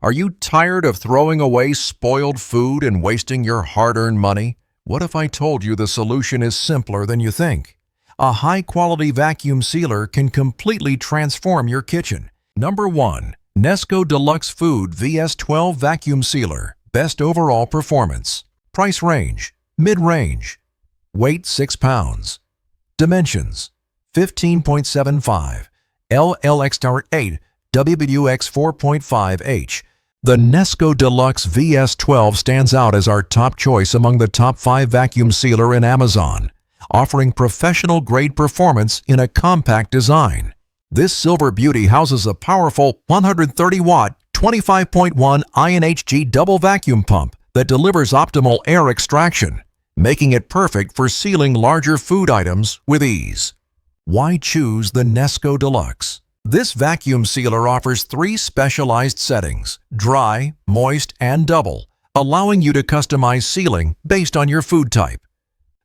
Are you tired of throwing away spoiled food and wasting your hard-earned money? What if I told you the solution is simpler than you think? A high-quality vacuum sealer can completely transform your kitchen. Number 1. Nesco Deluxe Food VS12 Vacuum Sealer. Best overall performance. Price range: mid-range. Weight 6 pounds. Dimensions: 15.75 LLX8 WX 4.5H. The Nesco Deluxe VS12 stands out as our top choice among the top 5 vacuum sealer in Amazon, offering professional-grade performance in a compact design. This silver beauty houses a powerful 130-watt, 25.1 INHG double vacuum pump that delivers optimal air extraction, making it perfect for sealing larger food items with ease. Why choose the Nesco Deluxe? This vacuum sealer offers 3 specialized settings: dry, moist, and double, allowing you to customize sealing based on your food type.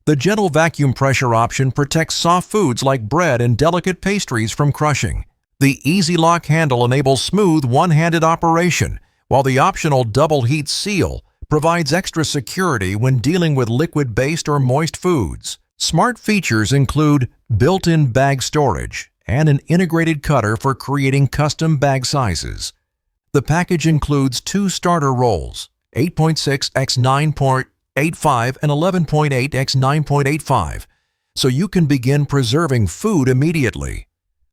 The gentle vacuum pressure option protects soft foods like bread and delicate pastries from crushing. The Easy Lock handle enables smooth one-handed operation, while the optional double heat seal provides extra security when dealing with liquid-based or moist foods. Smart features include built-in bag storage and an integrated cutter for creating custom bag sizes. The package includes 2 starter rolls, 8.6 x 9.85 and 11.8 x 9.85, so you can begin preserving food immediately.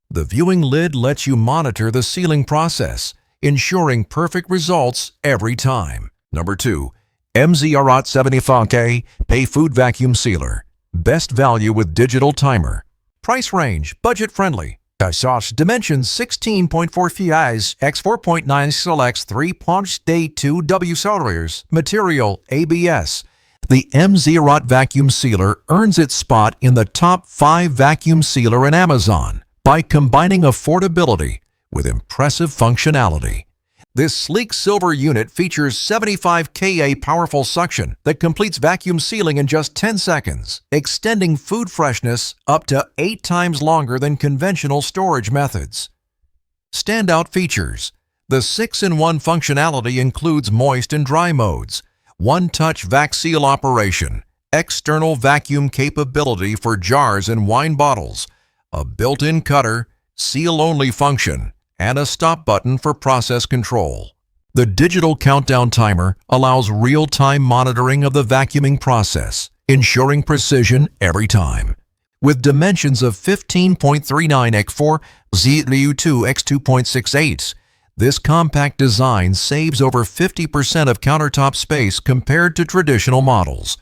The viewing lid lets you monitor the sealing process, ensuring perfect results every time. Number 2. MZROT 75K Pay Food Vacuum Sealer. Best value with digital timer. Price range: budget-friendly. Dimensions: 16.4 x 4.9 selects 3.2 W centimeters. Material: ABS. The MZROT vacuum sealer earns its spot in the top 5 vacuum sealer in Amazon by combining affordability with impressive functionality. This sleek silver unit features 75 kA powerful suction that completes vacuum sealing in just 10 seconds, extending food freshness up to 8 times longer than conventional storage methods. Standout features: the 6-in-1 functionality includes moist and dry modes, one-touch vac seal operation, external vacuum capability for jars and wine bottles, a built-in cutter, seal-only function, and a stop button for process control. The digital countdown timer allows real-time monitoring of the vacuuming process, ensuring precision every time. With dimensions of 15.39 x 4 ZU2 x 2.68, this compact design saves over 50% of countertop space compared to traditional models.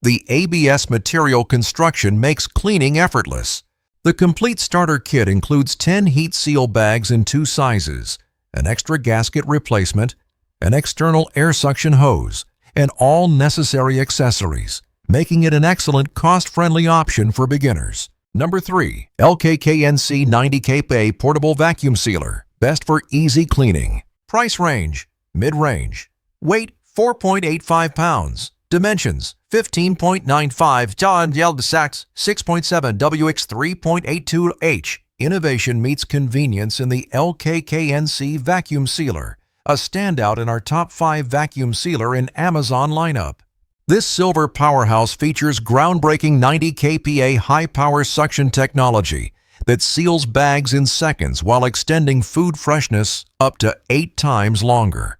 The ABS material construction makes cleaning effortless. The complete starter kit includes 10 heat seal bags in 2 sizes, an extra gasket replacement, an external air suction hose, and all necessary accessories, making it an excellent cost-friendly option for beginners. Number 3. LKKNC 90kPa Portable Vacuum Sealer. Best for easy cleaning. Price range: mid-range. Weight: 4.85 pounds. Dimensions: 15.95 John Yeldesax 6.7 WX 3.82H. Innovation meets convenience in the LKKNC vacuum sealer, a standout in our top 5 vacuum sealer in Amazon lineup. This silver powerhouse features groundbreaking 90 kPa high-power suction technology that seals bags in seconds while extending food freshness up to 8 times longer.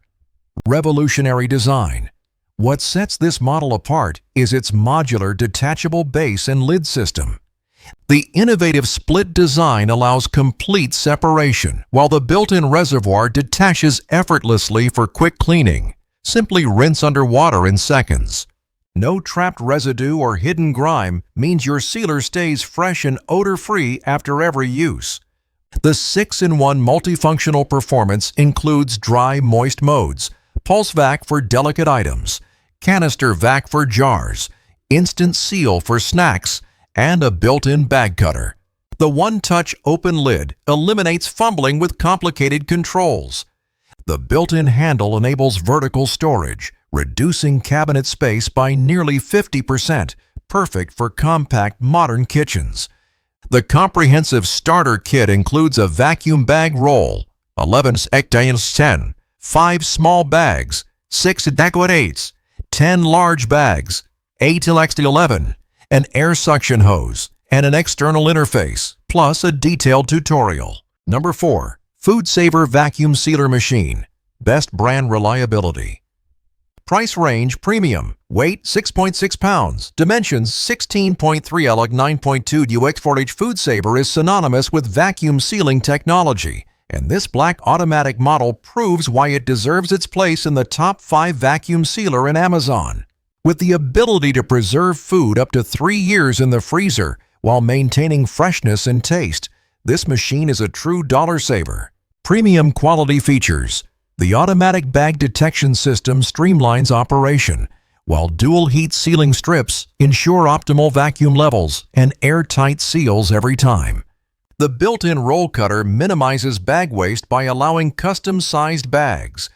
Revolutionary design. What sets this model apart is its modular detachable base and lid system. The innovative split design allows complete separation, while the built-in reservoir detaches effortlessly for quick cleaning. Simply rinse under water in seconds. No trapped residue or hidden grime means your sealer stays fresh and odor-free after every use. The 6-in-1 multifunctional performance includes dry, moist modes, pulse vac for delicate items, canister vac for jars, instant seal for snacks, and a built-in bag cutter. The one-touch open lid eliminates fumbling with complicated controls. The built-in handle enables vertical storage, reducing cabinet space by nearly 50%, perfect for compact modern kitchens. The comprehensive starter kit includes a vacuum bag roll, 11 x 10, 5 small bags, 6 adequate 8s, 10 large bags, 8 11, an air suction hose, and an external interface, plus a detailed tutorial. Number 4. Food Saver Vacuum Sealer Machine. Best brand reliability. Price range premium. Weight 6.6 pounds. Dimensions 16.3 L 9.2 UX4H. Food Saver is synonymous with vacuum sealing technology, and this black automatic model proves why it deserves its place in the top 5 vacuum sealer in Amazon. With the ability to preserve food up to 3 years in the freezer while maintaining freshness and taste, this machine is a true dollar saver. Premium quality features. The automatic bag detection system streamlines operation, while dual heat sealing strips ensure optimal vacuum levels and airtight seals every time. The built-in roll cutter minimizes bag waste by allowing custom-sized bags.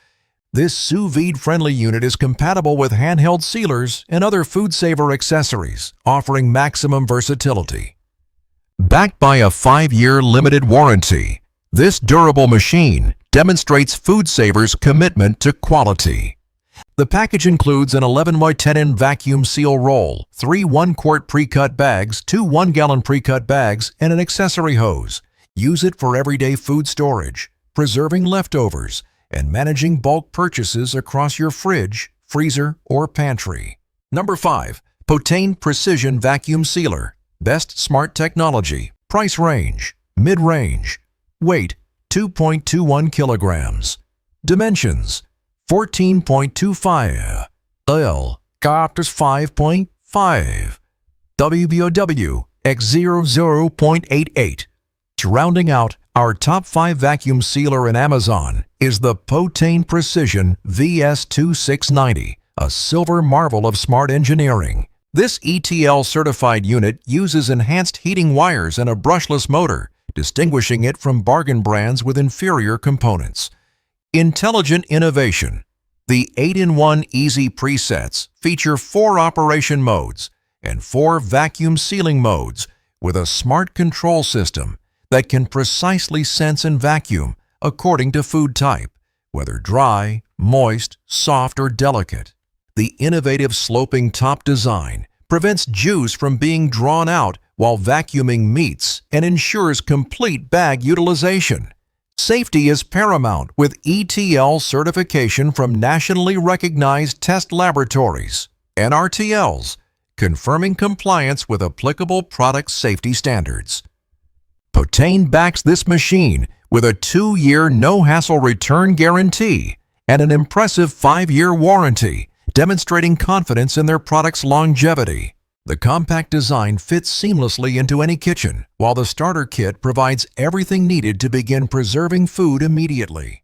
This sous vide-friendly unit is compatible with handheld sealers and other Food Saver accessories, offering maximum versatility. Backed by a 5-year limited warranty, this durable machine demonstrates Food Saver's commitment to quality. The package includes an 11x10 vacuum seal roll, 3 1-quart pre-cut bags, 2 1-gallon pre-cut bags, and an accessory hose. Use it for everyday food storage, preserving leftovers, and managing bulk purchases across your fridge, freezer, or pantry. Number 5. Potain Precision Vacuum Sealer. Best smart technology. Price range. Mid-range. Weight 2.21 kilograms. Dimensions 14.25 L Copters 5.5 WBOW X00.88. Rounding out our top 5 vacuum sealer in Amazon is the Potain Precision VS2690, a silver marvel of smart engineering. This ETL certified unit uses enhanced heating wires and a brushless motor, distinguishing it from bargain brands with inferior components. Intelligent innovation. The 8-in-1 Easy presets feature 4 operation modes and 4 vacuum sealing modes with a smart control system that can precisely sense and vacuum according to food type, whether dry, moist, soft, or delicate. The innovative sloping top design prevents juice from being drawn out while vacuuming meats and ensures complete bag utilization. Safety is paramount with ETL certification from nationally recognized test laboratories, NRTLs, confirming compliance with applicable product safety standards. Potain backs this machine with a 2-year no-hassle return guarantee and an impressive 5-year warranty, demonstrating confidence in their product's longevity. The compact design fits seamlessly into any kitchen, while the starter kit provides everything needed to begin preserving food immediately.